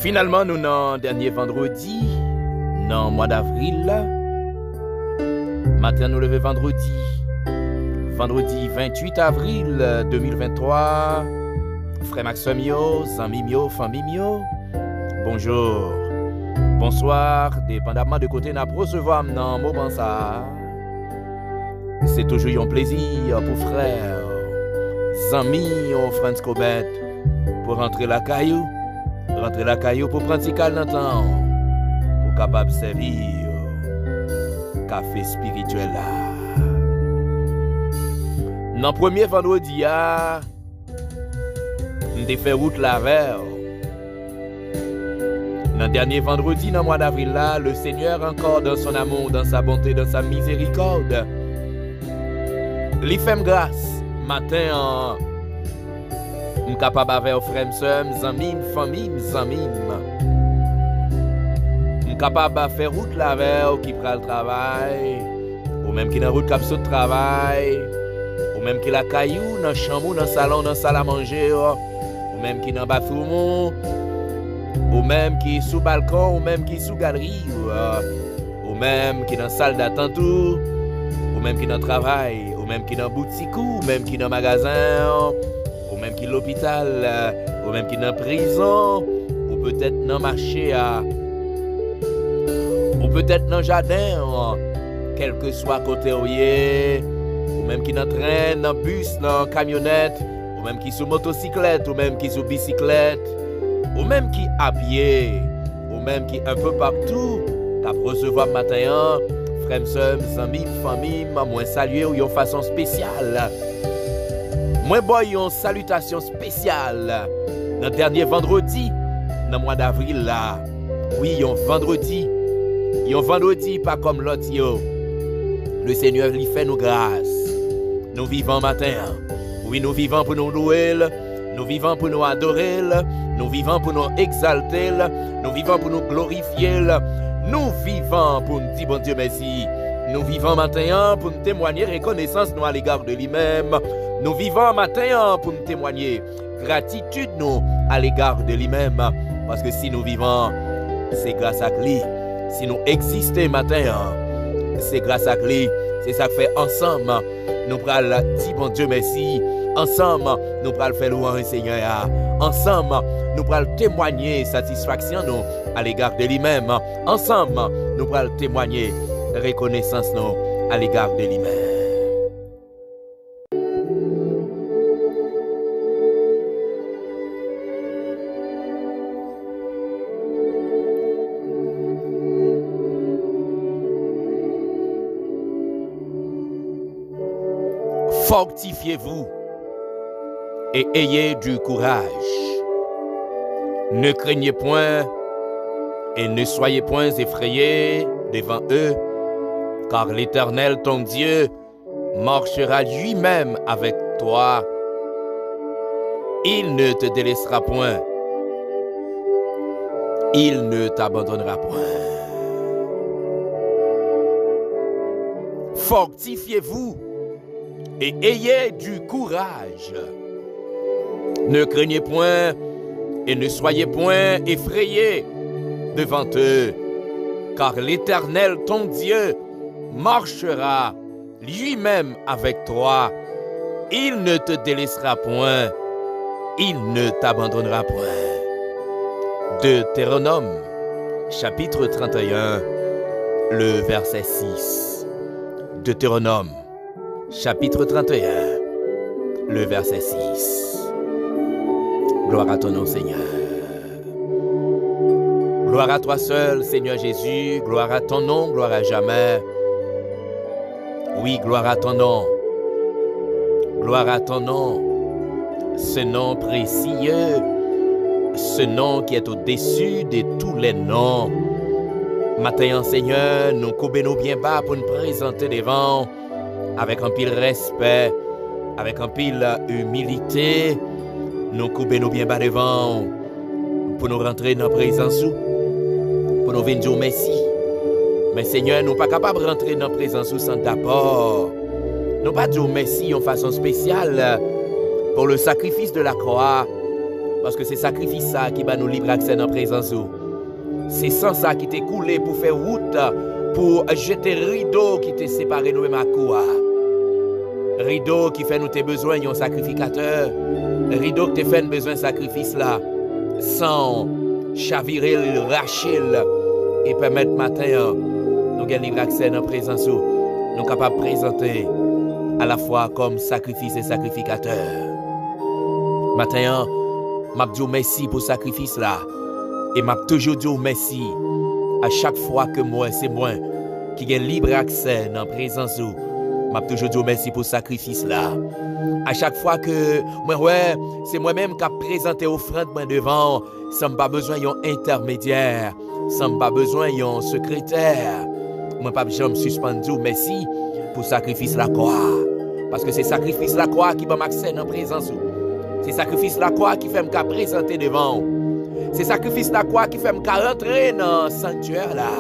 Finalement, nous n'en dernier vendredi, dans le mois d'avril, matin nous lever vendredi 28 avril 2023. Frère Maxime yo, zami yo, famille yo, bonjour, bonsoir, dépendamment de côté n'a recevoir dans moment ça. C'est toujours un plaisir pour frère, zami ou Franz Cobet pour rentrer la caillou pour prendre si calme dans temps, pour capable servir café spirituel là. Dans le premier vendredi, nous fait route la vers. Dans le dernier vendredi, dans le mois d'avril là, le Seigneur encore dans son amour, dans sa bonté, dans sa miséricorde, lui fait grâce. Matin, je suis capable avec frères, sœurs, amis, famille, amis. Je suis capable de faire route la vers qui prend le travail, ou même qui dans route qui de travail, ou même qui la caillou dans chambre, dans le salon, dans la salle à manger, ou même qui dans le bathroom, ou même qui sous balcon, ou même qui sous galerie, ou même qui dans la salle d'attente, ou même qui dans le travail, ou même qui dans boutique, ou même qui dans magasin, ou même qui l'hôpital, ou même qui dans prison, ou peut-être dans marché, ou peut-être dans jardin, quel que soit côté où ou même qui dans train, dans bus, dans camionnette, ou même qui sous motocyclette, ou même qui sous bicyclette, ou même qui à pied, ou même qui un peu partout, t'as recevoir matin, frères, sœurs, amis, famille, moi saluer ou une façon spéciale. Moi boy une salutation spéciale. Dans le dernier vendredi, dans le mois d'avril là. Oui, un vendredi pas comme l'autre yo. Le Seigneur lui fait nous grâce. Nous vivons matin. Oui, nous vivons pour nous louer, nous vivons pour nous adorer, nous vivons pour nous exalter, nous vivons pour nous glorifier, nous vivons pour nous dire bon Dieu merci. Nous vivons matin pour nous témoigner reconnaissance nous à l'égard de lui-même. Nous vivons matin pour nous témoigner gratitude nous à l'égard de lui-même. Parce que si nous vivons, c'est grâce à lui. Si nous existons matin, c'est grâce à lui. C'est ça que fait ensemble. Nous prenons dire bon Dieu merci. Ensemble, nous prenons faire louange au Seigneur. Ensemble, nous prenons témoigner satisfaction nous à l'égard de lui-même. Ensemble, nous prenons témoigner reconnaissance nous à l'égard de lui-même. Fortifiez-vous et ayez du courage. Ne craignez point et ne soyez point effrayés devant eux, car l'Éternel, ton Dieu, marchera lui-même avec toi. Il ne te délaissera point. Il ne t'abandonnera point. Fortifiez-vous et ayez du courage. Ne craignez point et ne soyez point effrayés devant eux, car l'Éternel, ton Dieu, marchera lui-même avec toi. Il ne te délaissera point, il ne t'abandonnera point. Deutéronome, chapitre 31, le verset 6. Deutéronome, chapitre 31, le verset 6. Gloire à ton nom, Seigneur. Gloire à toi seul, Seigneur Jésus. Gloire à ton nom, gloire à jamais. Oui, gloire à ton nom. Gloire à ton nom. Ce nom précieux. Ce nom qui est au-dessus de tous les noms. Matin, Seigneur, nous coupons bien bas pour nous présenter devant avec un pile respect, avec un pile humilité. Nous coupons bien bas devant pour nous rentrer dans la présence, pour nous venir dire merci. Mais Seigneur, nous ne sommes pas capables de rentrer dans la présence sans d'abord. Nous ne pas dire merci en façon spéciale pour le sacrifice de la croix, Parce que c'est sacrifice ça qui va nous libre accès dans la présence. C'est sans ça qui t'est coulé pour faire route, pour jeter rideau qui t'est séparé nous-mêmes à quoi. Rideau qui fait nous tes besoins, un sacrificateur. Rideau qui te fait besoin de sacrifice là. Sans chavirer, racher et permettre matin, nous avons libre accès dans la présence. Nous sommes capables de présenter à la fois comme sacrifice et sacrificateur. Matin, m'a dit merci pour le sacrifice là. Et m'a toujours dit merci à chaque fois que moi, c'est moi qui ai libre accès dans la présence. M'a toujours dit merci pour le sacrifice là. À chaque fois que moi, ouais, c'est moi-même qui a présenté offrande devant, sans pas besoin d'un intermédiaire, sans pas besoin d'un secrétaire. Moi, pas jamais suspendu merci pour le sacrifice la croix. Parce que c'est sacrifice la croix qui va m'accès dans la présence. C'est sacrifice la croix qui fait me présenter devant. C'est sacrifice la croix qui fait me rentrer dans le sanctuaire là.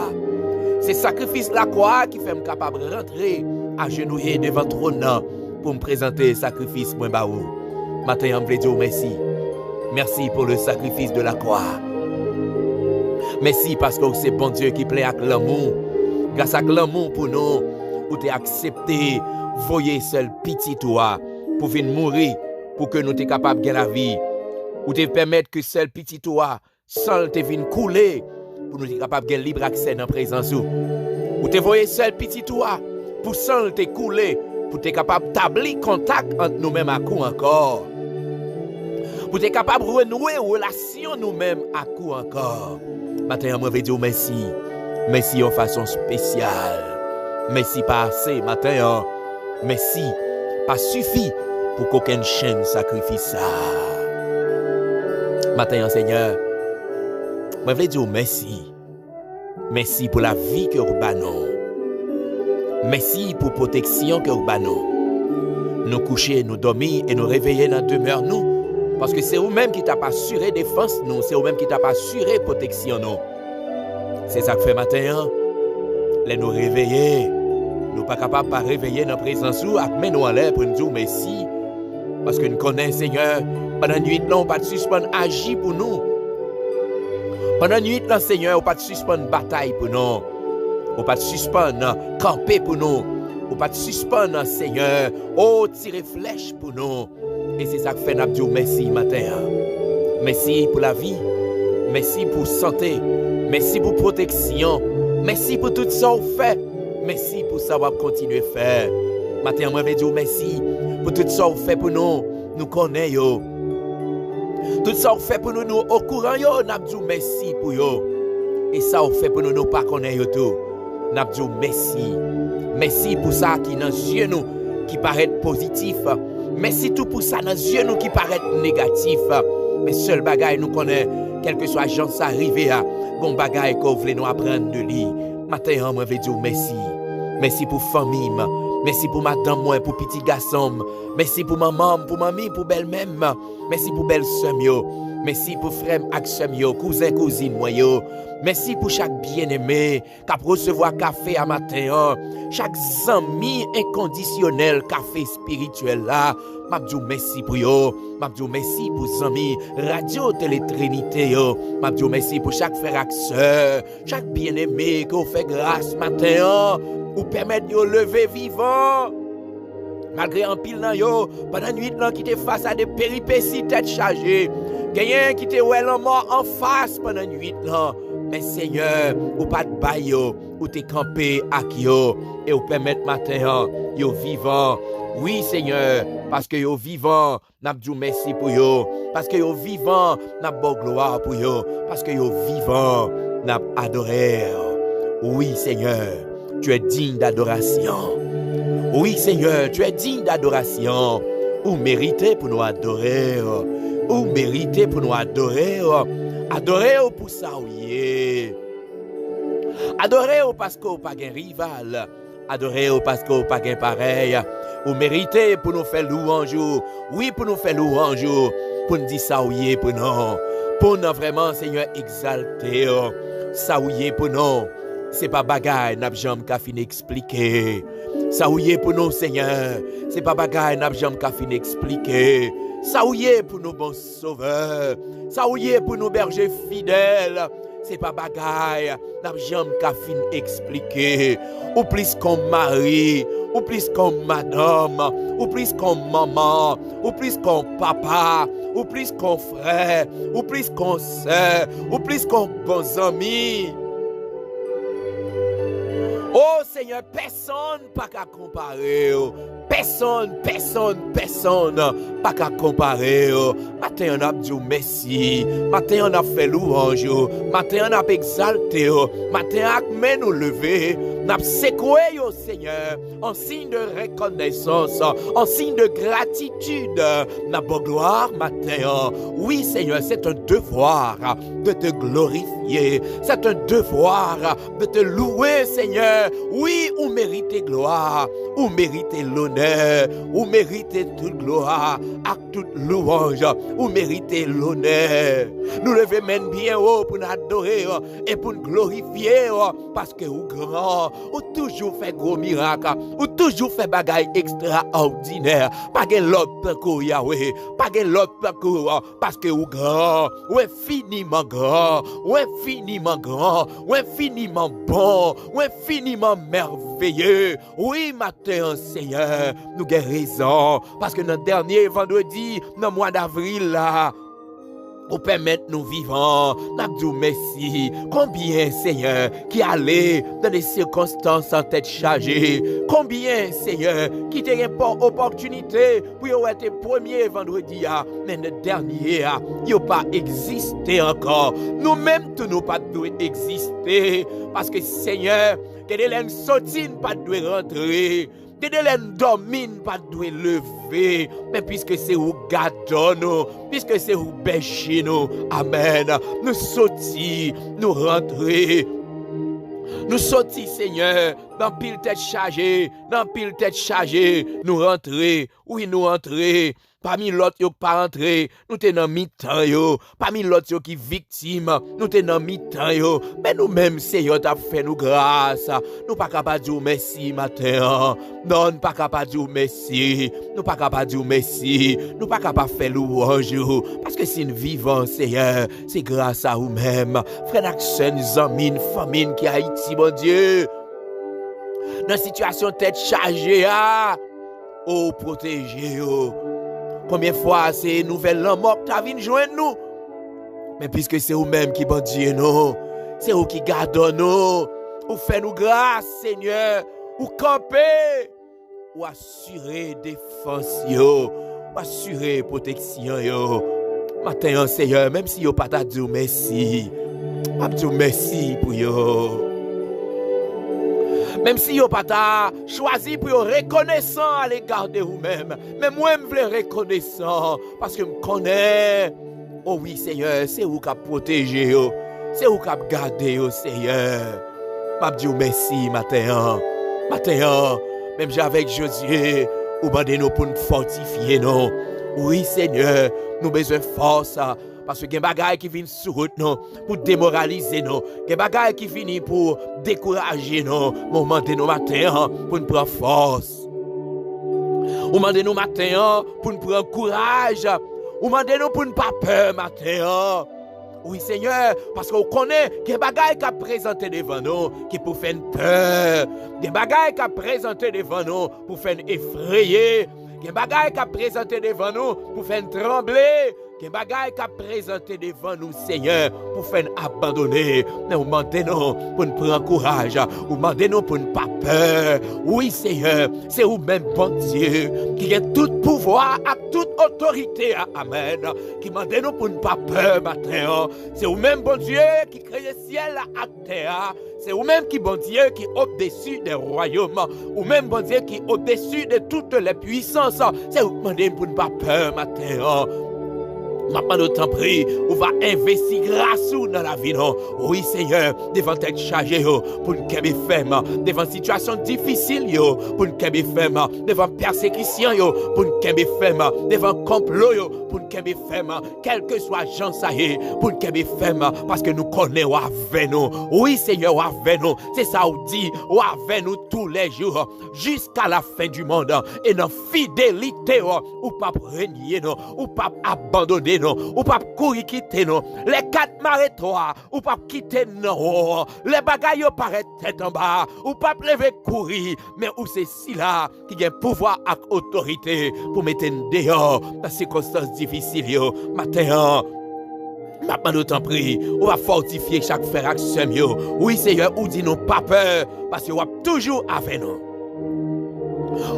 C'est sacrifice la croix qui fait me capable de rentrer à genouiller devant le trône pour me présenter sacrifice moi baou. Matin on veut dire merci. Merci pour le sacrifice de la croix. Merci parce que c'est bon Dieu qui plaît avec l'amour. Grâce à l'amour pour nous, où tu as accepté voyer seul petit toi pour venir mourir pour que nous soyons capables de gagner la vie. Ou te permettre que seul petit toi, sans te venir couler, pour nous être capables de gagner libre accès dans la présence. Ou te voyer seul petit toi, pour sans te couler, pour te capable d'établir contact entre nous-mêmes à coup encore. Pour te capable de renouer relation nous-mêmes à coup encore. Maintenant, je vais dire merci. Merci en façon spéciale. Merci pas assez, matin. Merci pas suffit pour qu'aucune chaîne sacrifie ça. Matin, Seigneur, je veux dire merci. Merci pour la vie que vous banon. Merci pour la protection que vous banon. Nous coucher, nous dormir et nous réveiller dans la demeure nous. Parce que c'est vous-même qui t'a pas assuré défense nous. C'est vous-même qui t'a pas assuré protection nous. C'est ça que fait matin. Les nous réveiller. Nous pas capables de réveiller dans la présence ou à nous en l'air pour nous dire merci. Parce que nous connaissons, Seigneur, pendant la nuit, on pas de suspendre agir pour nous. Pendant la nuit, Seigneur, on pas de suspendre bataille pour nous. On pas de suspendre camper pour nous. On pas de suspendre, Seigneur, tirer flèche pour nous. Et c'est ça que fait nous merci matin. Merci pour la vie. Merci pour la santé. Merci pour la protection. Merci pour tout ça qu'on fait. Merci pour ça qu'on va continuer à faire. Matin, je vais dire merci pour tout ça qu'on fait pour nous. Nous connaissons. Tout ça qu'on fait pour nous, nous au courant, nous disons merci pour vous. Et ça qu'on fait pour nous, nous pas connaissons tout. Nous disons merci. Merci pour ça qui dans les yeux nous, qui paraît positif. Merci tout pour ça dans les yeux nous, qui paraît négatif. Mais seul bagaille nous connaît, quel que soit la chance arrivée, bon bagaille qu'on voulait nous apprendre de lui. Matin, je vais dire merci. Merci pour famille. Merci pour madame, moi, pour petit garçon. Merci pour maman, pour mamie, pour belle-même. Merci pour belle-sœur. Merci pour frère et sœur, cousin, cousine, moi. Merci pour chaque bien-aimé qui a recevoir café à matin. Chaque ami inconditionnel, café spirituel là. M'abdou merci pour yo. M'abdou merci pour amis radio télé Trinité yo. M'abdou merci pour chaque frère et sœur, chaque bien-aimé qui fait grâce matin ou permettre de lever vivant. Malgré un pile dans yo, pendant nuit là qui te face à des péripéties tête chargée. Quelqu'un qui te ouais mort en face pendant nuit là. Mais Seigneur, ou pas de bail yo, ou te campé avec yo et ou permettre matin yo vivant. Oui Seigneur, parce que yo vivant, n'a dit merci pour yo. Parce que yo vivant, n'a bon gloire pour yo. Parce que yo vivant, n'a adoré. Oui Seigneur, tu es digne d'adoration. Oui Seigneur, tu es digne d'adoration. Ou mérité pour nous adorer. Ou mérité pour nous adorer. Adorer pour ça oui. Adorer parce qu'on pas un rival. Adorer parce qu'on pas un pareil. Ou mérité pour nous faire louange. Oui, pour nous faire louange. Pour nous dire ça oui pour nous. Pour nous vraiment Seigneur exalter. Ça oui pour nous. C'est pas bagaille n'a jamais qu'à fin expliquer. Ça oui pour nous Seigneur. C'est pas bagaille n'a jamais qu'à fin expliquer. Ça ou y est pour nos bons sauveurs. Ça ou y est pour nos bergers fidèles. C'est pas bagaille, n'a jamais qu'à fin expliquer. Ou plus comme mari, ou plus comme madame, ou plus comme maman, ou plus comme papa, ou plus comme frère, ou plus comme sœur, ou plus comme bons amis. Oh Seigneur, personne pas qu'à comparer. Personne pas qu'à comparer. Matin on a dit merci. Matin on a fait louange. Matin on a exalté. Matin on a nous lever. On a secoué au Seigneur en signe de reconnaissance, en signe de gratitude. On a beau gloire matin. Oui Seigneur, c'est un devoir de te glorifier. C'est un devoir de te louer Seigneur. Oui, ou méritez gloire, ou méritez l'honneur, ou méritez toute gloire, à toute louange, ou méritez l'honneur. Nous levons même bien haut pour nous adorer et pour nous glorifier parce que vous grand, ou toujours fait gros miracles, ou toujours fait bagaille extraordinaire. Pas de l'autre que Yahweh, pas de l'autre que parce que vous grand, ou infiniment grand, ou infiniment grand, ou infiniment bon, ou infiniment merveilleux. Oui, matin, Seigneur, nous avons raison. Parce que notre dernier vendredi, dans le mois d'avril, là, pour permettre nous vivants, nous disons merci. Combien, Seigneur, qui allait dans des circonstances en tête chargée? Combien, Seigneur, qui n'ont pas opportunité pour être premier vendredi, mais le dernier, il n'a pas existé encore. Nous-mêmes, nous pas dû exister. Parce que, Seigneur, que de l'en sortir, pas de rentrer. Que de l'en dormir, pas de lever. Mais puisque c'est où gardons nous, puisque c'est où bêcher nous, amen. Nous sortis, nous rentrer. Nous sortis, Seigneur, dans pile tête chargée, nous rentrer, oui, nous rentrer. Parmi l'autre qui pas rentré, nous sommes dans mi-temps. Parmi l'autre qui victime, nous sommes dans mi-temps. Mais nous-mêmes, Seigneur, tu as fait nous grâce. Nous pas capables de dire merci matin. Non, nous pas capables de dire merci. Nous pas capables de dire merci. Nous pas capables de faire louange. Parce que si nous vivons, Seigneur, c'est grâce à vous-même. Frères et sœurs, amis, famille qui a Haïti, mon Dieu. Dans une situation tête chargée, oh, protégez-vous. Combien de fois ces nouvelles mort qui viennent joindre nous? Mais puisque c'est vous-même qui bon Dieu nous, c'est vous qui gardons nous, ou fait nous grâce, Seigneur, ou camper, ou assurer défense, ou assurer protection. Matin, Seigneur, même si vous pas ta dire merci, pas dire merci pour vous. Même si vous n'avez pas choisi pour être reconnaissant à l'égard de vous-même. Mais moi, je veux reconnaissant parce que je me connais. Oh oui, Seigneur, c'est vous qui avez protégé. C'est vous qui avez gardé, Seigneur. Je dis merci matin. Matin, même avec Josué, vous demandez nous pour nous fortifier. Non? Oui, Seigneur, nous avons besoin de force. Parce que il y a des bagailles qui viennent sur route pour démoraliser nous. Il y a des bagailles qui viennent pour décourager nous. Moment de nos matins pour nous prendre force. Moment de nos matins pour nous prendre courage. Moment de nous pour ne pas peur matin. Oui Seigneur, parce qu'on connaît qu'il y a des bagailles qui a présenté devant nous qui pour faire peur. Des bagailles qui a présenté devant nous pour faire effrayer. Des bagailles qui a présenté devant nous pour faire trembler. Des bagailles qui a présenté devant nous, Seigneur, pour faire abandonner. Mais vous demandez nous pour nous prendre courage. Vous demandez nous pour ne pas peur. Oui, Seigneur, c'est vous-même, bon Dieu, qui a tout pouvoir, à toute autorité. Amen. Qui demandez nous pour ne pas peur, matin. C'est vous-même, bon Dieu, qui crée le ciel à terre. C'est vous-même qui, bon Dieu, qui est au-dessus des royaumes. Vous-même, bon Dieu, qui est au-dessus de toutes les puissances. C'est vous-même pour ne pas peur, matin. Maintenant, nous t'en prie, on va investir grâce dans la vie. Non? Oui, Seigneur, devant être chargé, pour nous qu'aimer femme, devant situation difficile, pour nous qu'aimer femme, devant persécution, pour nous qu'aimer femme, devant complot, pour nous qu'aimer femme, quel que soit Jean Saïe, pour nous qu'aimer femme, parce que nous connaissons avec nous. Oui, Seigneur, avec nous. C'est ça, on dit, avec nous tous les jours, jusqu'à la fin du monde. Et dans fidélité, ou pas régner, ou pas abandonner. Ou pas courir quitter nous. Les quatre marées-toi, ou pas quitter nous. Les bagailles paraissent tête en bas, ou pas lever courir, mais où c'est si là qui a pouvoir et autorité pour mettre dehors dans ces circonstances difficiles. Matin, maintenant, nous t'en prie, on va fortifier chaque frère avec ce mieux. Oui, Seigneur, ou dit nous pas peur, parce que vous êtes toujours avec nous.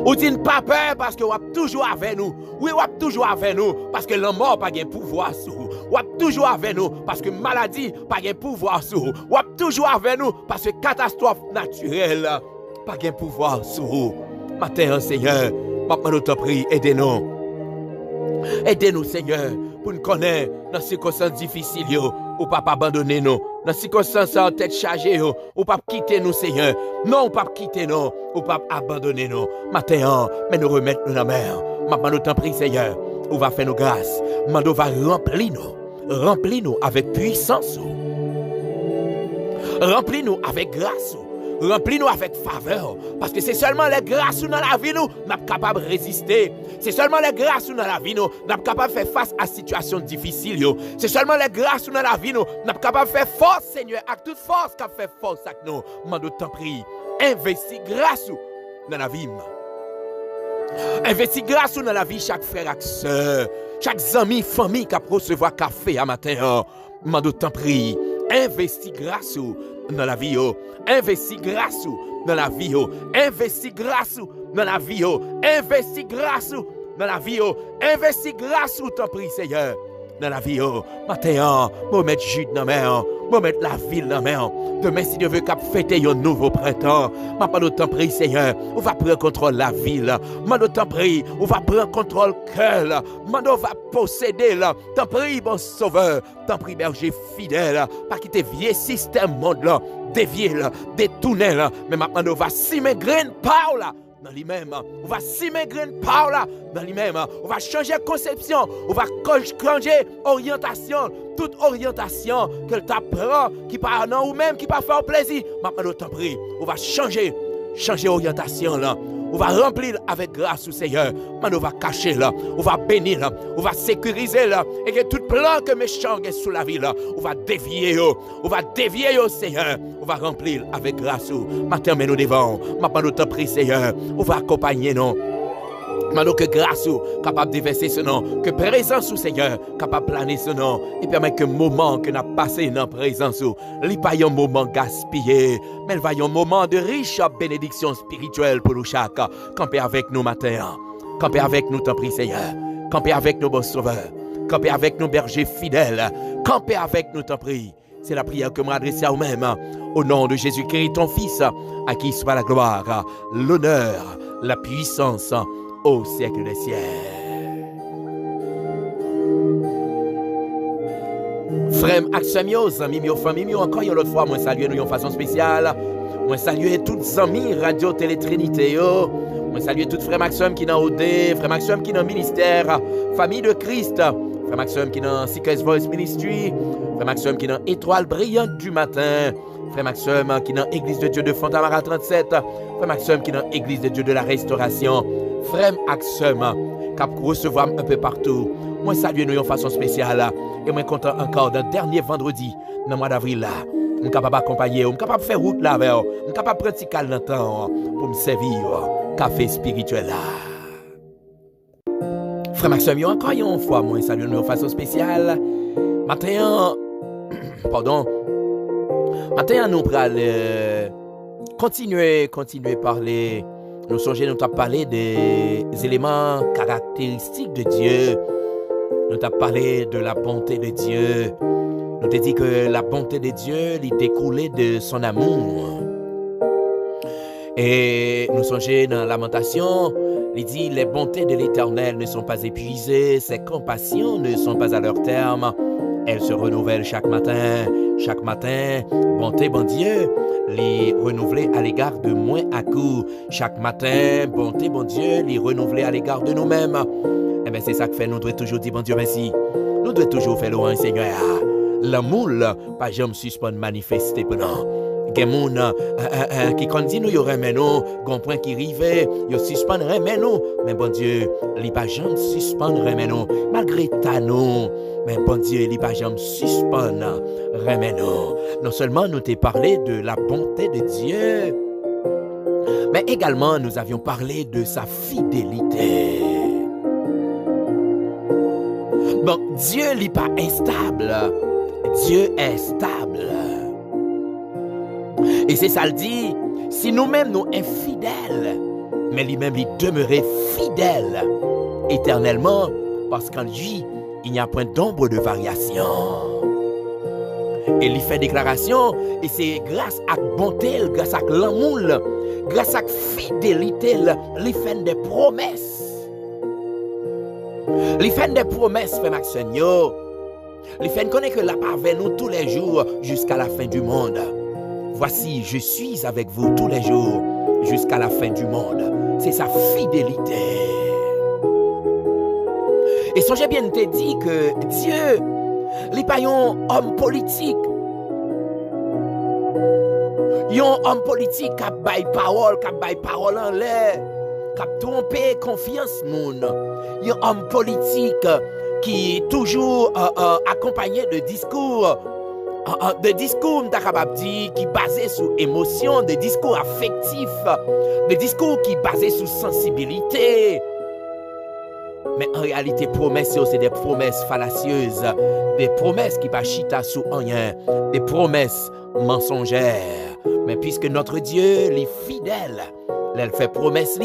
Ou dit pas peur parce que vous êtes toujours avec nous. Oui, vous êtes toujours avec nous parce que la mort n'a pas de pouvoir sur vous. Vous êtes toujours avec nous parce que maladie n'a pas de pouvoir sur vous. Vous êtes toujours avec nous parce que catastrophe naturelle n'a pas de pouvoir sur vous. Matin, Seigneur, maintenant nous t'en prie, aidez-nous. Aidez-nous, Seigneur, pour nous connaître dans ces circonstances difficiles, ou pas abandonner nous. Dans ces circonstances en tête chargée, ou pas quitter nous, Seigneur. Non, ou pas quitter nous, ou pas abandonner nous. Matin, mais nous remettre nous dans la mer. Maintenant, nous t'en prie, Seigneur, on va faire nos grâces. Maintenant, va remplir nous. Remplis-nous avec puissance. Remplis-nous avec grâce. Remplis-nous avec faveur. Parce que c'est seulement les grâces dans la vie, nous sommes capables de résister. C'est seulement les grâces dans la vie, nous sommes capables de faire face à des situations difficiles. C'est seulement les grâces dans la vie, nous sommes capables de faire force, Seigneur, avec toute force qui fait force avec nous. Mando t'en prie, investis grâce dans la vie. Investis grâce dans la vie chaque frère et soeur, chaque ami, famille qui a recevoir café à matin. Mando t'en prie, investis grâce dans la vie, investis grâce dans la vie, investis grâce dans la vie, investis grâce dans la vie, investis grâce, t'en prie, Seigneur, dans la vie. Matin, moi mettre Jude dans la main, moi mettre la ville dans la main. Demain, si Dieu veut qu'à fêter un nouveau printemps, ma pas t'en prie, Seigneur, on va prendre contrôle de la ville. Mando t'en prie, on va prendre contrôle du cœur. Mando va posséder là. T'en prie, bon sauveur. T'en prie, berger fidèle. Pas quitter vieux système monde là, dévier là, détourner là. Mais maintenant, on va simer graine par là. Dans lui-même, on va simer graine par là, dans lui-même, on va changer conception, on va changer orientation, toute orientation qu'elle t'apprend, qui part non ou même qui part faire plaisir. Maintenant, t'en prie, on va changer orientation là. On va remplir avec grâce au Seigneur. Maintenant, on va cacher là, on va bénir là, on va sécuriser là, et que tout plan que méchant est sous la vie là, on va dévier au Seigneur. On va remplir avec grâce. Matin, mais nous devons. Maintenant, nous t'en prie, Seigneur. On va accompagner nous. Maintenant que grâce capable de déverser ce nom, que présence au Seigneur capable de planer ce nom, et permettre que le moment que nous avons passé dans la présence, n'est pas un moment gaspillé, mais il va y un moment de riche bénédiction spirituelle pour nous chaque. Campez avec nous matin, campez avec nous, t'en prie Seigneur, campez avec nous, bon sauveur, campez avec nous, berger fidèle, campez avec nous, t'en prie. C'est la prière que je m'adresse à vous-même, au nom de Jésus-Christ, ton Fils, à qui soit la gloire, l'honneur, la puissance, au siècle des siècles. Frères, amis, amis, famille, encore une autre fois, moi saluer nous de façon spéciale. Moi saluer toutes les amis Radio Télé Trinité. Moi saluer toutes frères Maxime qui dans OD, frères Maxime qui dans ministère, famille de Christ, frères Maxime qui dans Seekers Voice Ministry, frères Maxime qui dans Étoile Brillante du Matin, frère Maxime qui dans Église de Dieu de Fontamara 37, frère Maxime qui dans Église de Dieu de la Restauration, frère Maxime qui recevoir un peu partout. Moi salue nous de façon spéciale et moi content encore d'un dernier vendredi dans le mois d'avril là. Je suis capable d'accompagner, je suis capable de faire route là, je suis capable de pratiquer le temps pour me servir café spirituel là. Frère Maxime, encore une fois, moi salue nous de façon spéciale. Maintenant, Maintenant, nous allons continuer à parler. Nous songeons, nous allons parler des éléments caractéristiques de Dieu. Nous allons parler de la bonté de Dieu. Nous avons dit que la bonté de Dieu, il découlait de son amour. Et nous songeons dans Lamentation, Il dit, les bontés de l'Éternel ne sont pas épuisées, ses compassions ne sont pas à leur terme. Elles se renouvellent chaque matin. Chaque matin, bonté, bon Dieu, les renouveler à l'égard de moins à coup. Chaque matin, bonté, bon Dieu, les renouveler à l'égard de nous-mêmes. Eh bien, c'est ça que fait, nous devons toujours dire, bon Dieu, merci. Nous devons toujours faire louange, Seigneur. L'amour, pas jamais suspend manifester pendant. Gen moun qui quand dit nous y aurait nous, gon point qui rive, yo suspend remen nous, mais bon Dieu, li pas jamais suspend remen nous, malgré ta nous, mais bon Dieu, li pas jamais suspend remen nous. Non seulement nous t'ai parlé de la bonté de Dieu, mais également nous avions parlé de sa fidélité. Bon, Dieu n'est pas instable, Dieu est stable. Et c'est ça le dit, si nous-mêmes nous infidèles, mais lui-même il demeurait fidèle éternellement, parce qu'en lui, il n'y a point d'ombre de variation. Et il fait déclaration, et c'est grâce à la bonté, grâce à l'amour, grâce à la fidélité, il fait des promesses. Il fait des promesses, frère Maxenio. Il fait connaître que la part avec nous tous les jours jusqu'à la fin du monde. Voici, je suis avec vous tous les jours jusqu'à la fin du monde. C'est sa fidélité. Et songez bien, te dit que Dieu, il n'est pas un homme politique. Il est un homme politique qui a parole en l'air, qui a trompé confiance monde. Il est un homme politique qui est toujours accompagné de discours. De discours, qui basé sur émotion, de discours affectifs, de discours qui basé sur sensibilité. Mais en réalité, promesses, c'est des promesses fallacieuses, des promesses qui ne chita sous rien, des promesses mensongères. Mais puisque notre Dieu est fidèle, il fait promesse,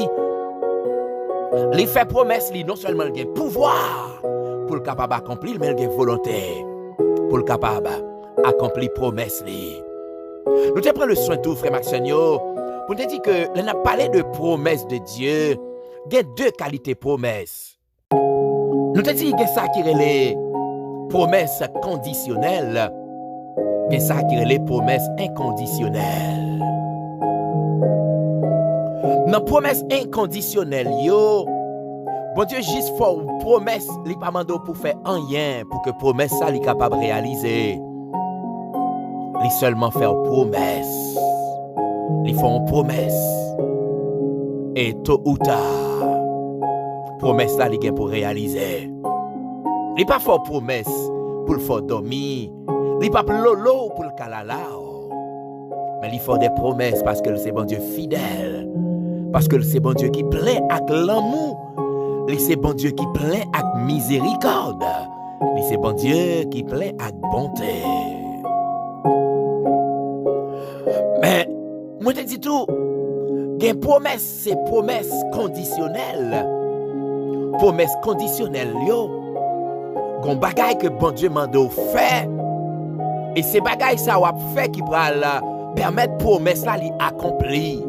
il fait promesse, non seulement il a pouvoir pour le capable d'accomplir, mais il a volonté pour le capable accompli promesse li. Nous te prenons le soin tout, frère Maxenio, pour te dire que l'on a parlé de promesse de Dieu. Il y a deux qualités promesses. Nous te disons que ça qui est les promesses conditionnelles, et ça qui est les promesses inconditionnelles. Dans la promesse inconditionnelle, yo, bon Dieu juste fait une promesse, il pas mandé pour faire rien pour que promesse ça soit capable de réaliser. Ils seulement faire promesse. Ils font une promesse. Et tôt ou tard, promesse là, ils pour réaliser. Ils pas faire promesse pour le faire dormir. Ils pas lolo pour le calalao. Mais ils font des promesses parce que c'est bon Dieu fidèle. Parce que c'est bon Dieu qui plaît avec l'amour. C'est bon Dieu qui plaît avec miséricorde. C'est bon Dieu qui plaît avec bonté. Mais, moi te dis tout, une promesse, c'est promesse conditionnelle. Promesse conditionnelle, yo. Gon bagay que bon Dieu m'a fait. Et c'est bagay ça wap fait qui va permettre promesse là li accomplir.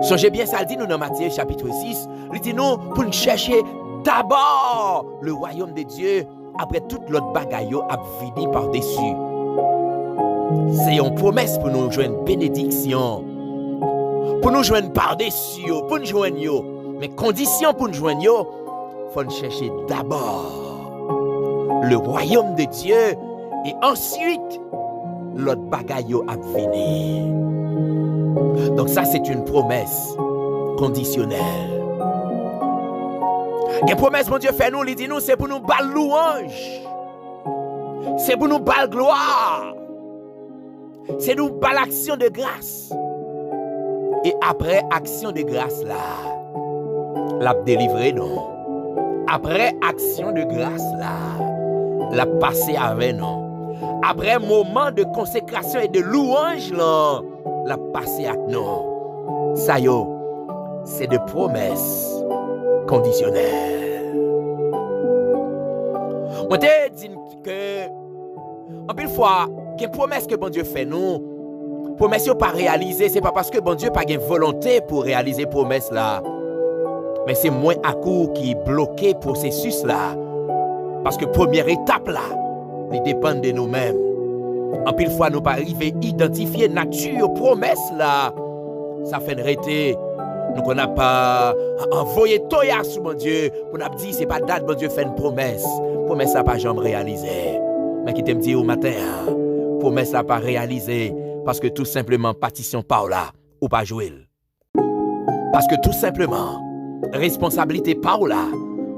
Songez bien ça dit nous dans Matthieu chapitre 6, il dit nous pour nous chercher d'abord le royaume de Dieu, après toute l'autre bagay yo a vini par-dessus. C'est une promesse pour nous joindre une bénédiction. Pour nous joindre par-dessus, pour nous joindre yo. Mais condition pour nous joindre yo, il faut nous chercher d'abord le royaume de Dieu et ensuite l'autre bagaille yo a venir. Donc ça c'est une promesse conditionnelle. Une promesse mon Dieu fait nous, il dit nous c'est pour nous bal louange. C'est pour nous bal gloire. C'est nous bal action de grâce. Et après action de grâce là, l'a délivré non. Après action de grâce là, l'a passé avec nous. Après moment de consécration et de louange là, l'a passé avec nous. Ça yo, c'est des promesses conditionnelles. On te dit que en pile fois, il y a une promesse que bon Dieu fait nous. Promesse yo pas réalisée, c'est pas parce que bon Dieu pas une volonté pour réaliser promesse là. Mais c'est moins à coup qui bloqué processus là. Parce que première étape là, il dépend de nous-mêmes. En pile fois, nous pas arriver à identifier nature, promesse là. Ça fait une rété. Nous qu'on n'a pas envoyé toya sur mon Dieu. Pour nous dire, c'est pas date, mon Dieu fait une promesse. Promesse n'a pas jamais réalisé. Mais qui t'aime dire au matin, promesse n'a pas réalisé. Parce que tout simplement, partition par là, ou pas jouer. Parce que tout simplement, responsabilité par là,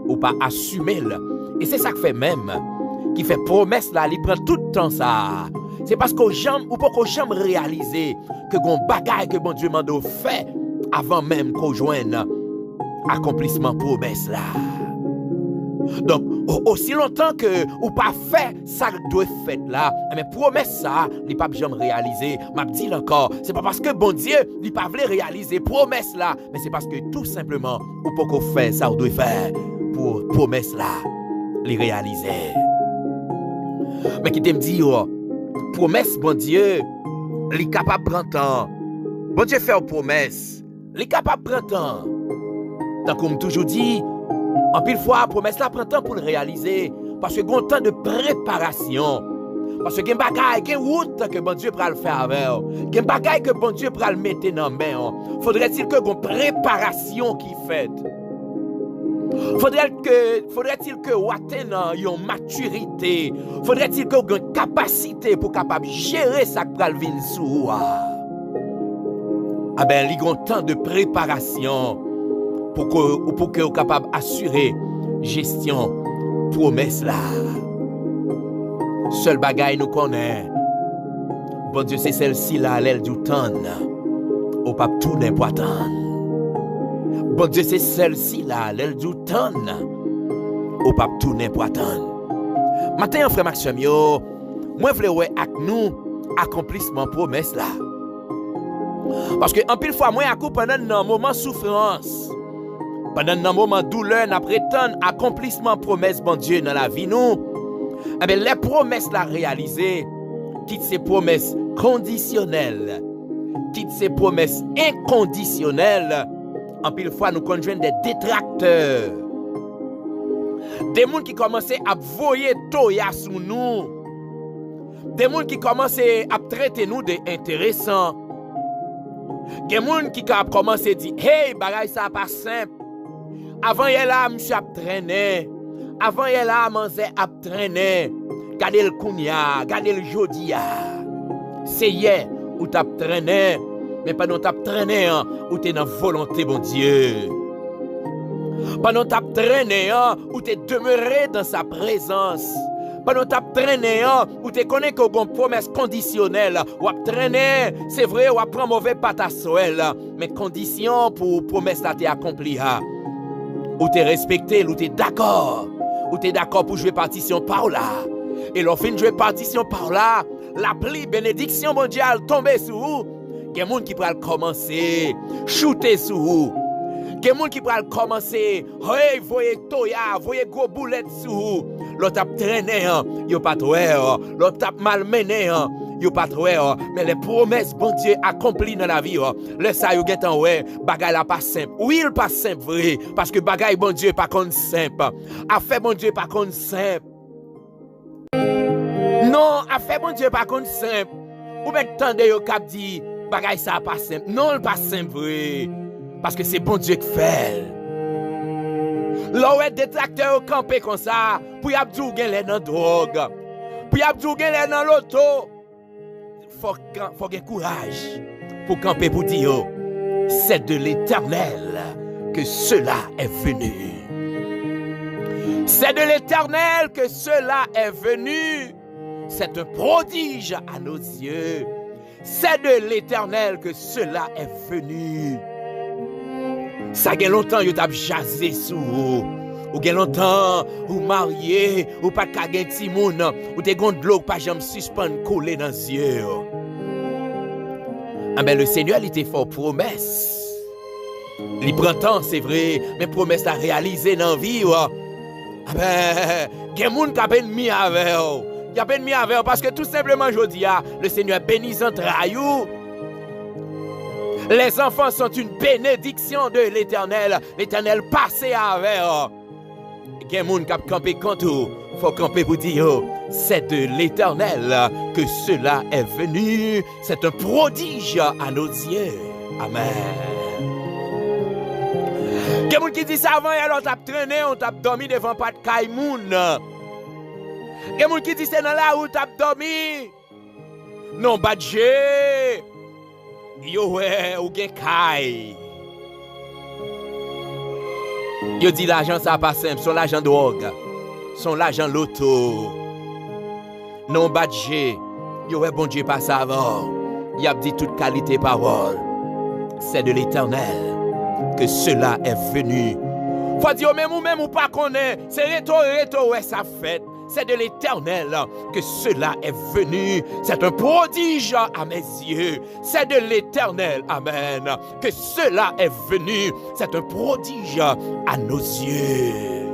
ou pas assumer. Et c'est ça que fait même, qui fait promesse là, il prend tout le temps ça. C'est parce qu'on jamais, ou pas qu'on jamais réaliser que gon bagaille que bon Dieu m'a fait avant même qu'on joigne accomplissement promesse là. Donc, aussi longtemps que ou pas fait ça doit fait là, mais promesse ça, il pas jamais réalisé. M'a dit encore, c'est pas parce que bon Dieu, il pas voulait réaliser promesse là, mais c'est parce que tout simplement ou pas qu'on fait ça doit faire pour promesse là, les réaliser. Mais qui t'aime dire promesse bon Dieu, il est capable de prendre temps. Bon Dieu fait une promesse, il est capable de prendre temps. Donc comme toujours dit, en pile fois, promesse là prend temps pour le réaliser. Parce que il y a un temps de préparation. Parce que il y a un bagage, il y a une route que bon Dieu pourra le faire avec. Il y a un bagage que bon Dieu pourra le mettre dans la main. Faudrait-il que une préparation qui fait. Faudrait-il que vous atteignez une maturité. Faudrait-il que vous ayez une capacité pour capable gérer ça qui va venir sur vous. Ah ben, il y a un temps de préparation. Pour que vous capable d'assurer gestion promesse là. Seul bagaille nous connaît. Bon Dieu, c'est celle-ci là, l'aile du temps. Au pape tout n'importe. Bon Dieu, c'est celle-ci là, l'aile du temps. Au pape tout n'importe. Maintenant, frère Maxime, moi, je voulais voir avec nous accomplissement promesse là. Parce que en pile fois, moi, à coup pendant un moment de souffrance. Pendant un moment de douleur, nous prétendons accomplissement promesse bon Dieu dans la vie nous. Eh bien, les promesses la réalisées, quitte ces promesses conditionnelles, quitte ces promesses inconditionnelles, en pile fois nous conjoignons des détracteurs. Des gens qui commençaient à voyer toya sur nous. Des gens qui commençaient à traiter nous d'intéressants. Des gens qui commençaient à dire, hey, bagay ça pas simple. Avant yé là, monsieur a traîné. Avant yé là, manzé a traîné. Gardez le kounia, gardez le jodia. C'est hier où t'as traîné, mais pendant t'as traîné, où t'es dans volonté, bon Dieu. Pendant t'as traîné, où t'es demeuré dans sa présence. Pendant t'as traîné, où t'es connais qu'on a une promesse conditionnelle. Ou t'as traîné, c'est vrai, ou prend mauvais patasoel. Mais condition pour promesse là t'es accomplie. Ou t'es respecté, ou t'es d'accord. Ou t'es d'accord pour jouer partition par là. Et l'offre de jouer partition par là, la pluie, bénédiction mondiale tombe sur vous. Il y a des gens qui pourraient commencer, shooter sur vous. Il y a des gens qui pourraient commencer, hey, voyez toya, voyez gros boulettes sur vous. L'autre a traîné, il pas trop, l'autre a malmené, il pas trop. Mais les promesses, bon Dieu, accomplies dans la vie, le ça, il y a ouais, bagay la pas simple. Oui, il pas simple, vrai, parce que bagay, bon Dieu, pas comme simple. Affaire, bon Dieu, pas comme simple. Non, affaire, bon Dieu, pas comme simple. Ou bien, tendez au cap dit, bagay ça pas simple. Non, il pas simple, vrai, parce que c'est bon Dieu qui fait. Là où est détracteur au campé comme ça, pour y abdou gen les dans drogue, pour y abdou gen les dans l'auto, faut gen courage pour camper pour dire, c'est de l'Éternel que cela est venu. C'est de l'Éternel que cela est venu. C'est un prodige à nos yeux. C'est de l'Éternel que cela est venu. Ça fait longtemps que vous avez jasé sur vous. Ou avez longtemps vous marié, ou pas de petit moun, ou te gon de l'eau pas jamais suspendre coller dans les yeux. Ah ben le Seigneur il était fort promesse. Il prend temps, c'est vrai, mais promesse à réaliser dans la vie. Ah ben, il y a des gens qui ont peine mis avec vous. Il y a peine mis avec vous parce que tout simplement, je dis, le Seigneur bénit entre vous. Les enfants sont une bénédiction de l'Éternel. L'Éternel passe avec. Il y a des gens qui ont campé contre vous. Il faut camper pour dire, c'est de l'Éternel que cela est venu. C'est un prodige à nos yeux. Amen. Il y a des gens qui disent ça avant, et alors on t'a traîné, on t'a dormi devant pas de caïmoun. Il y a des gens qui disent c'est dans la route, t'a dormi. Non, badje. Yo ouais, ou gen kay. Yo dit l'argent ça pas simple, son l'argent drogue. Son l'argent loto. Non badje. Yo ouais bon Dieu pas ça avant. Y a dit toute qualité parole. C'est de l'Éternel que cela est venu. Faut dire même ou pas connaît, c'est reto ouais ça fait. C'est de l'Éternel que cela est venu. C'est un prodige à mes yeux. C'est de l'Éternel, amen, que cela est venu. C'est un prodige à nos yeux.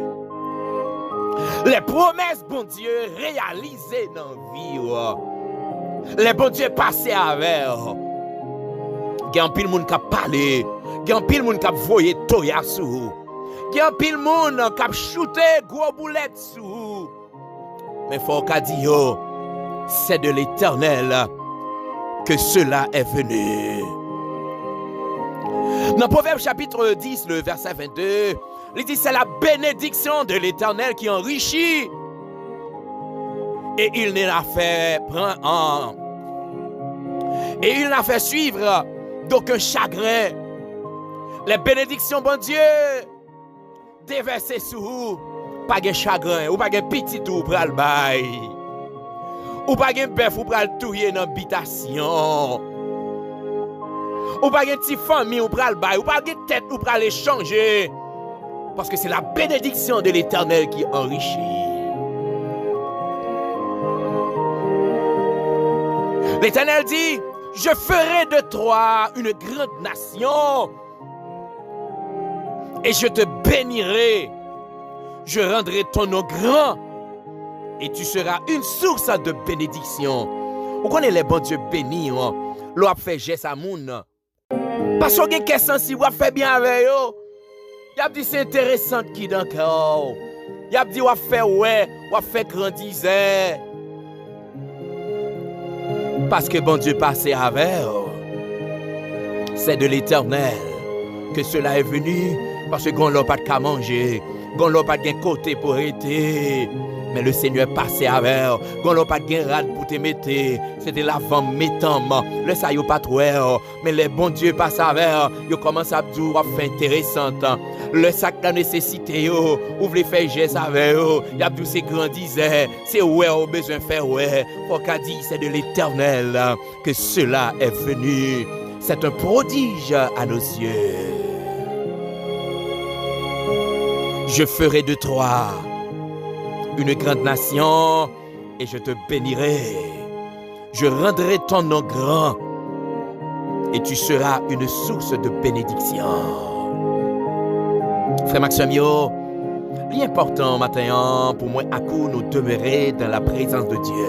Les promesses, bon Dieu, réalisées dans la vie. Les bon Dieu passés avec. Il y a un pile monde qui a parlé. Il y a un pile monde qui a voyé toya sous. Il y a un pile monde qui a shooté gros boulettes sous. Mais il faut qu'à dire, c'est de l'Éternel que cela est venu. Dans Proverbe chapitre 10, le verset 22, il dit c'est la bénédiction de l'Éternel qui enrichit. Et il n'a fait prendre et il n'a fait suivre d'aucun chagrin. Les bénédictions, bon Dieu, déversées sur vous. Pas de chagrin, ou pas de petit tout pour le bail. Ou pas de bœuf ou pour le touyer dans l'habitation. Ou pas de petite famille ou pour le bail. Ou pas de tête ou pour l'échanger. Parce que c'est la bénédiction de l'Éternel qui enrichit. L'Éternel dit, je ferai de toi une grande nation. Et je te bénirai. Je rendrai ton nom grand et tu seras une source de bénédiction. Vous connaissez les bons dieux bénis, l'on a fait geste à moun. Parce que vous question si vous fait bien avec eux. Il a dit c'est intéressant qui dans le cœur. Il a dit vous fait ouais, vous fait grandir. Parce que bon Dieu passé avec eux. C'est de l'Éternel que cela est venu parce que qu'on n'a pas de quoi manger. Gon n'a pas de côté pour être. Mais le Seigneur passait avec. Gon n'a pas de rad pour te mettre. C'était la femme mettant. Le ça yo pas trop. Mais les bons Dieu passent avec. Yo commence à dire fait intéressante. Le sac de nécessité yo, ouvre les faire geste avec yo. Y a dit c'est grandisait. C'est ouais au besoin faire ouais. Faut qu'a dit c'est de l'Éternel que cela est venu. C'est un prodige à nos yeux. Je ferai de toi une grande nation et je te bénirai. Je rendrai ton nom grand et tu seras une source de bénédiction. Frère Maxime, l'important matin pour moi à coup nous demeurer dans la présence de Dieu.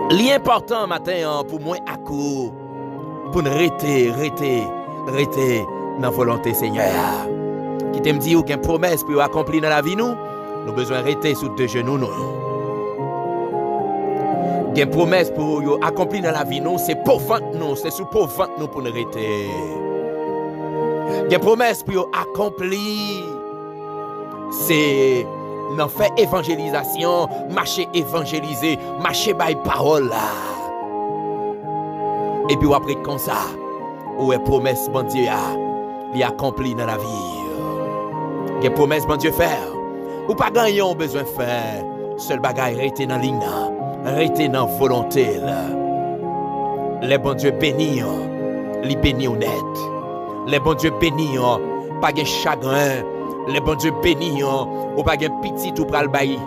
L'important matin pour moi à coup pour nous rester dans la volonté Seigneur. Qui t'aime dit aucune promesse pour accomplir dans la vie nous besoin de rester sous deux genoux nous. Une promesse pour accomplir dans la vie nous, c'est pour vendre nous, c'est sous pour vendre nous pour nous rester. Une promesse pour accomplir, c'est dans faire évangélisation, marcher évangéliser, marcher by parole là. Et puis après comme ça, où est promesse bon Dieu a, il accompli dans la vie. Des promesses bon Dieu faire, ou pas gagner on besoin faire. Seul bagaille rester dans ligne, rester dans volonté là. Les bon Dieu bénis, les bénis honnête. Les bon Dieu bénis, pas de chagrin. Les bon Dieu bénis, ou pas de petit ou pral bailli.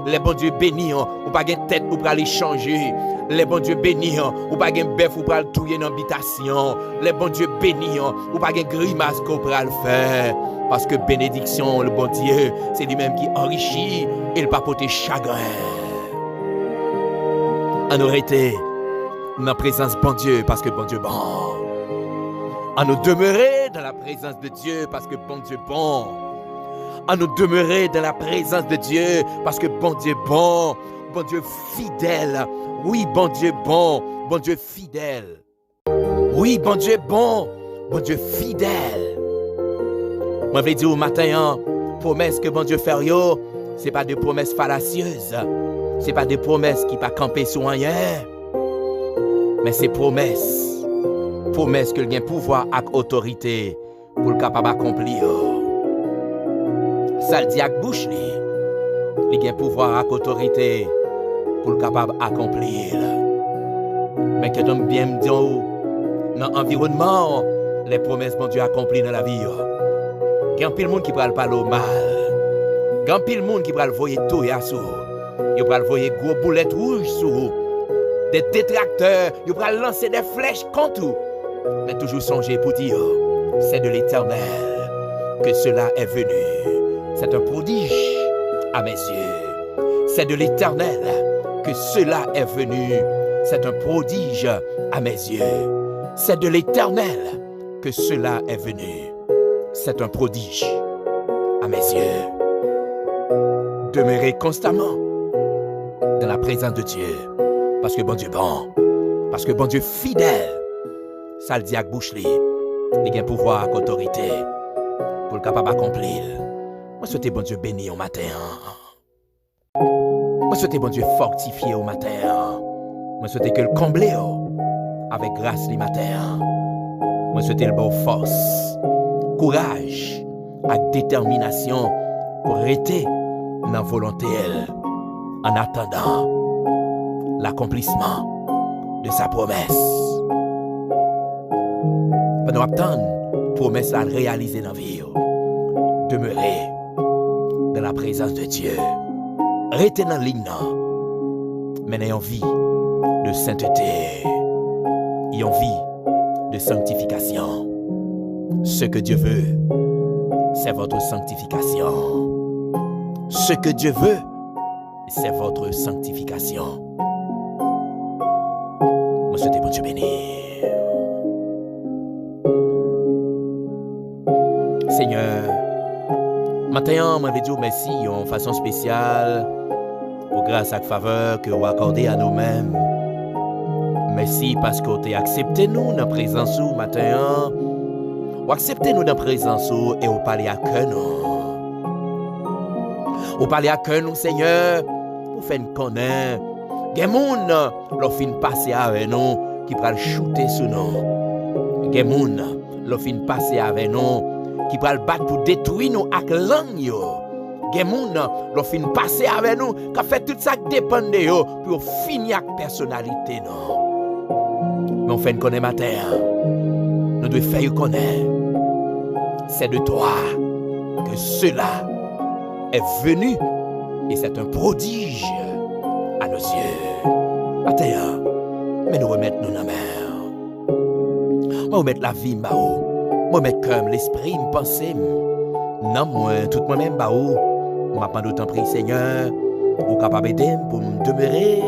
Les bon Dieu bénis, ou pas de tête ou pral échanger. Les bon Dieu bénis, ou pas de bœuf ou pral touyer dans l'habitation. Les bon Dieu bénis, ou pas de grimace qu'on pral faire. Parce que bénédiction, le bon Dieu, c'est lui-même qui enrichit et il pas porter chagrin. On aurait été dans la présence bon Dieu, parce que bon Dieu bon. À nous demeurer dans la présence de Dieu, parce que bon Dieu bon. À nous demeurer dans la présence de Dieu, parce que bon Dieu bon. Bon Dieu fidèle. Oui, bon Dieu bon. Bon Dieu fidèle. Oui, bon Dieu bon. Bon Dieu fidèle. Moi, je vais dire au matin, promesse que bon Dieu fait, ce n'est pas des promesses fallacieuses. Ce n'est pas des promesses qui ne pas camper sur rien. Mais c'est promesses. Promesses que le pouvoir avec autorité pour le capable d'accomplir. Ça le dit avec bouche, il a pouvoir avec autorité pour le capable d'accomplir. Mais que l'homme bien me dit, dans l'environnement, les promesses bon Dieu accompli dans la vie. Il y a un pile monde qui va le parler mal. Il y a un pile monde qui va le voyer tout et assou. Il va le voyer gros boulettes rouges sur des détracteurs. Il va lancer des flèches contre tout. Mais toujours songer pour dire, c'est de l'Éternel que cela est venu. C'est un prodige à mes yeux. C'est de l'Éternel que cela est venu. C'est un prodige à mes yeux. C'est de l'Éternel que cela est venu. C'est un prodige à mes yeux. Demeurez constamment dans la présence de Dieu. Parce que bon Dieu bon. Parce que bon Dieu fidèle. Ça le dit avec bouche li. Il a un pouvoir avec autorité pour le capable d'accomplir. Moi souhaite bon Dieu béni au matin. Moi souhaite bon Dieu fortifié au matin. Moi souhaite que le comblé avec grâce le matin. Moi souhaite le bon force, courage et détermination pour rester dans la volonté en attendant l'accomplissement de sa promesse. Pendant attendre promesse à réaliser dans la vie, demeurer dans la présence de Dieu. Restez dans la ligne, mais ayant vie de sainteté, ayant vie de sanctification. Ce que Dieu veut, c'est votre sanctification. Ce que Dieu veut, c'est votre sanctification. Moi, souhaite bon Dieu béni. Seigneur, maintenant, je vais dire merci en façon spéciale pour grâce et faveur que vous accordez à nous-mêmes. Merci parce que vous avez accepté nous dans la présence du matin. Vous acceptez nous dans la présence et vous parlez à cœur nous. Vous parlez à cœur nous, Seigneur, pour faire nous connaître. Il y a des gens qui fin passer avec nous qui prennent shooter sur nous. Il y a des gens qui fin passer avec nous qui prennent battre pour détruire nous avec langue. Il y a des gens qui fin passer avec nous qui fait tout ça qui dépend de eux pour finir avec la personnalité. Mais on fait une connaître matin. Nous devons faire connaître. C'est de toi que cela est venu et c'est un prodige à nos yeux. Matin, mais nous remettons nous dans la mer. Nous remettons la vie, nous remettons comme l'esprit, nous pensons. Non, moi, tout moi-même, je m'appelle d'autant prix, Seigneur, pour capable d'aider pour me demeurer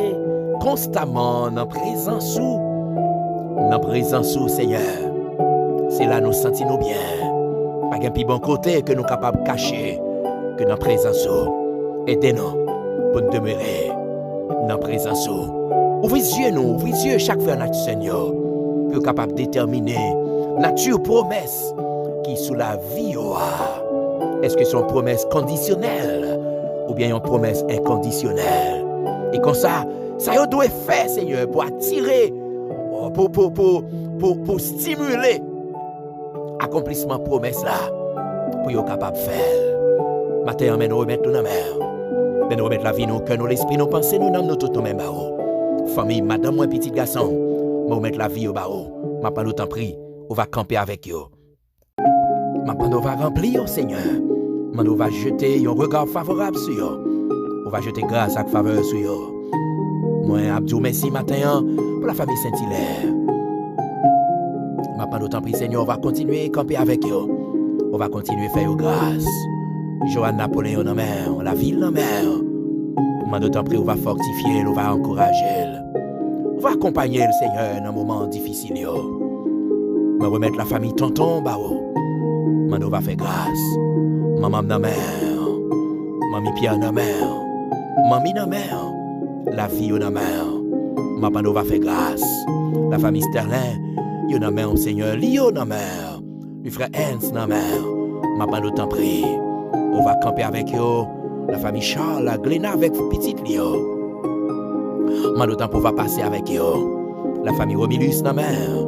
constamment dans la présence où, Seigneur. C'est là nous sentons bien. Pas un plus bon côté que nous sommes capables de cacher que dans la présence où. Aidez-nous pour nous demeurer dans la présence où. Ouvrez les yeux chaque fois notre Seigneur, pour capable de déterminer nature promesse qui sous la vie. Est-ce que c'est une promesse conditionnelle ou bien une promesse inconditionnelle? Et comme ça doit faire, Seigneur, pour attirer, pour stimuler l'accomplissement de la promesse là, pour être capable de faire. Matin, nous remettons nous dans la mer. Nous remettons la vie, nous cœur, nous l'esprit, nous pensées, nous nommons tout nous-mêmes. Famille, madame, moi, petit garçon, nous remettons la vie au barreau. Maintenant, nous t'en prie, on va camper avec eux. Maintenant, on va remplir, Seigneur. Maintenant, on va jeter un regard favorable sur eux. On va jeter grâce et faveur sur eux. Moi, Abdou, merci matin pour la famille Saint-Hilaire. Maintenant, nous t'en prie, Seigneur, on va continuer à camper avec eux. On va continuer à faire grâce. Joanne Napoléon en mer, la ville en mer. Maintenant, t'en prie, on va fortifier, on va encourager. On va accompagner le Seigneur dans un moment difficile. Me remettre la famille tonton, bao. Mano va faire grâce. Maman na mère. Mami Pierre na mère. Mami na mère. La fille na mère. Mano va faire grâce. La famille Sterling, yo na mère, Seigneur. Lio na mère. Le frère Hans na mère. Mano t'en prie. On va camper avec yo. La famille Charles, la Gléna avec petite Lio. Mano temps pour va passer avec yo. La famille Romilus na mère.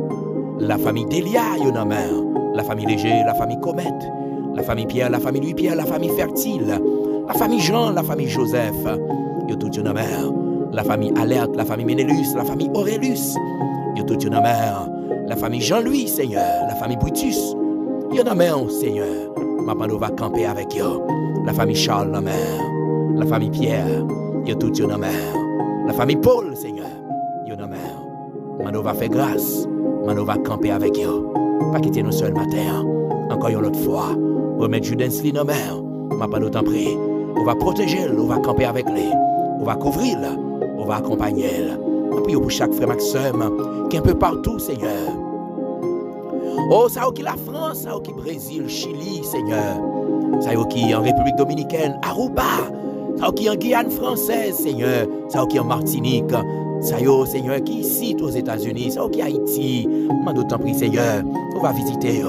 La famille Delia yo na mère. La famille Léger, la famille Comète. La famille Pierre, la famille Louis-Pierre, la famille Fertile. La famille Jean, la famille Joseph. Yo tout yo na mère. La famille Alerte, la famille Ménélus, la famille Aurélus. Yo tout yo na mère. La famille Jean-Louis, Seigneur. La famille Brutus. Yo na mère, Seigneur. Ma pano va camper avec yo. La famille Charles na mère. La famille Pierre. Yo tout yo na mère. La famille Paul, Seigneur. Yo na mère. Mano va faire grâce. Mano va camper avec yo. Pas quitter nous seuls matin. Encore une autre fois. Remettre Judens li na mère. Ma pano t'en prie. On va protéger, on va camper avec lui. On va couvrir, on va accompagner. Et puis pour chaque frère Maxime qui est un peu partout, Seigneur. Oh, ça qui la France, ça qui Brésil, Chili, Seigneur. Ça qui en République Dominicaine, Aruba. Ça qui en Guyane française, Seigneur. Ça qui en Martinique. Ça Seigneur, qui ici aux États-Unis. Ça qui Haïti. Mando t'en prie, Seigneur. On va visiter.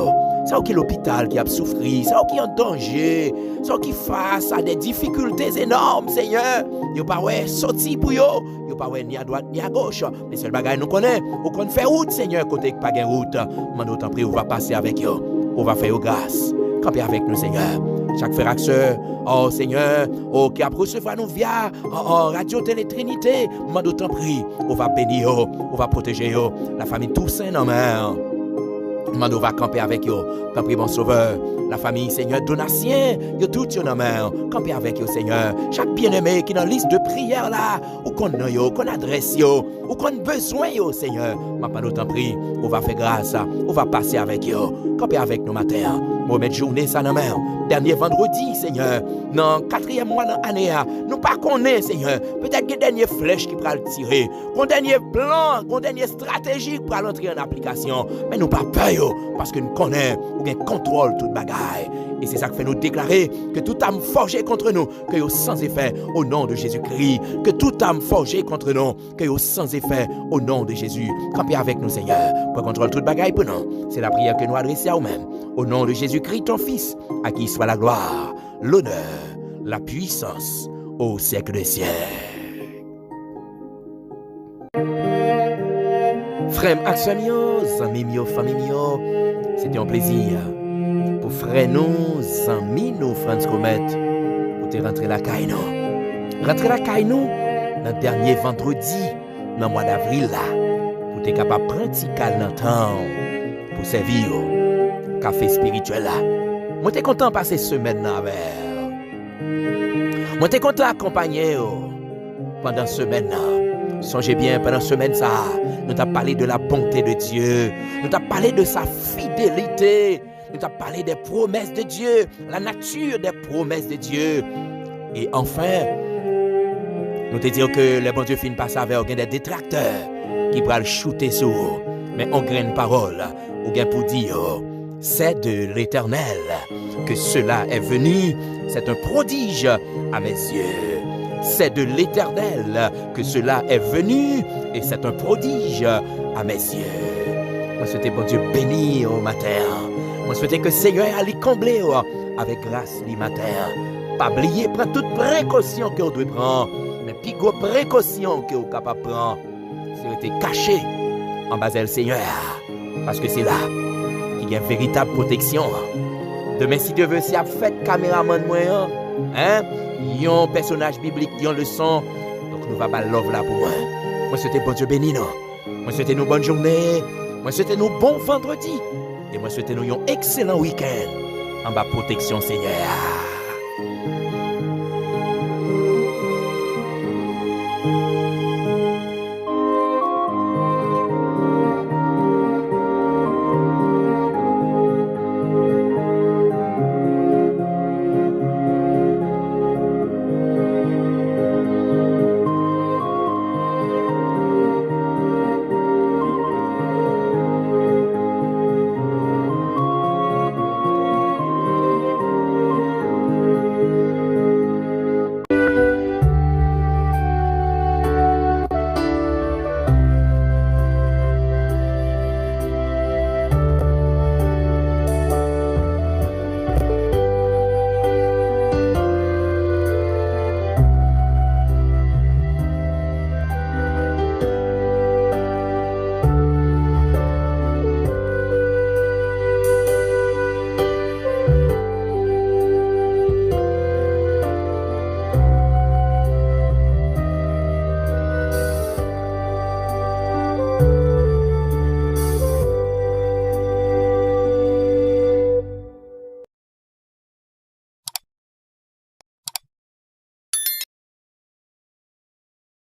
Ça qui l'hôpital qui a souffert, ça qui est en danger, ça qui face à des difficultés énormes, Seigneur. Yo pas ouais sorti pour yo pas ouais ni à droite ni à gauche. Mais seul bagage nous connaît, on connaît faire route, Seigneur, côté pas gain route. Mando t'en prie, on va passer avec yo. On va faire grâce. Camper avec nous, Seigneur. Chaque frère et sœur, oh Seigneur, oh qui a recevoir nous via Radio Télé Trinité, mando t'en prie, on va bénir yo, on va protéger yo, la famille Toussaint en mer. Mando va camper avec yo, camper mon sauveur, la famille Seigneur Donatien, yo tout yo dans mer, camper avec yo Seigneur, chaque bien-aimé qui dans liste de prière là, ou qu'on a yo, qu'on adresse yo, ou qu'on besoin yo Seigneur, ma mando t'en prie, on va faire grâce, on va passer avec yo, camper avec nous matin, remettre journée ça dans mer, dernier vendredi Seigneur, dans 4e mois dans l'année, nous pas connaît Seigneur, peut-être que dernier flèche qui pourra le tirer, qu'on dernier plan, qu'on dernier stratégie pour l'entrer en application, mais nous pas peur parce que nous connaissons ou bien contrôle toute bagaille. Et c'est ça qui fait nous déclarer que toute âme forgée contre nous, que yo sans effet au nom de Jésus-Christ. Que toute âme forgée contre nous, que yo sans effet au nom de Jésus. Campez avec nous, Seigneur, pour contrôler toute bagaille pour nous. C'est la prière que nous adressons à nous-mêmes. Au nom de Jésus-Christ, ton Fils, à qui soit la gloire, l'honneur, la puissance au siècle des siècles. Frère Axamio, amis mio, famille mio, c'était un plaisir pour frère nous, amis nous, France Comet, pour te rentrer la caille nous. Rentrer la caille nous, dans le dernier vendredi, dans le mois d'avril là, pour te capable de pratiquer dans le temps, pour servir au café spirituel là. Moi t'es content de passer semaine là avec. Moi t'es content d'accompagner pendant semaine là. Songez bien, pendant semaine ça, nous t'avons parlé de la bonté de Dieu, nous t'avons parlé de sa fidélité, nous t'avons parlé des promesses de Dieu, la nature des promesses de Dieu. Et enfin, nous te disons que les bons dieux finissent par savoir des détracteurs qui pourraient le shooter sur eux. Mais on graine parole, ou bien pour dire, c'est de l'Éternel que cela est venu, c'est un prodige à mes yeux. C'est de l'Éternel que cela est venu et c'est un prodige à mes yeux. Moi souhaite bon Dieu béni au matin. Moi souhaite que le Seigneur allait combler avec grâce le matin. Pas oublier, prendre toute précaution que vous devez prendre. Mais plus grosse précaution que vous êtes capable de prendre, c'est de caché en bas le Seigneur. Parce que c'est là qu'il y a une véritable protection. Demain, si Dieu veut, si a fait caméraman moyen, hein? Il y a un personnage biblique, il y a une leçon. Donc nous allons pas love là pour moi. Moi souhaite bon Dieu béni nous. Moi souhaite nous bonne journée. Moi souhaite nous bon vendredi. Et moi souhaite nous un excellent week-end en bas protection Seigneur.